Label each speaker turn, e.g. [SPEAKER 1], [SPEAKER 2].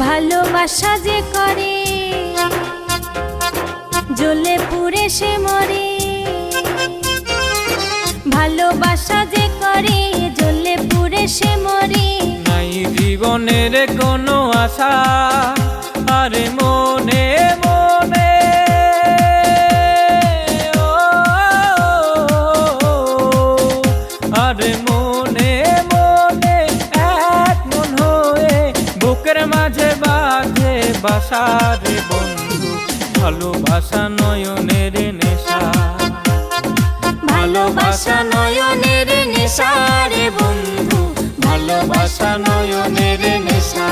[SPEAKER 1] ভালোবাসা যে করে জ্বলে পুড়ে সে মরে, ভালোবাসা যে করে জ্বলে পুড়ে সে মরে।
[SPEAKER 2] নাই জীবনের কোনো আশা আরে মনে মনে, আরে মনে মনে এক মন হয়ে বুকের মাঝে বাঁধে বাসা রে বন্ধু। ভালোবাসা নয়নের নেশা,
[SPEAKER 1] ভালোবাসা নয়নের নেশা রে বন্ধু, ভালোবাসা নয়নের নেশা।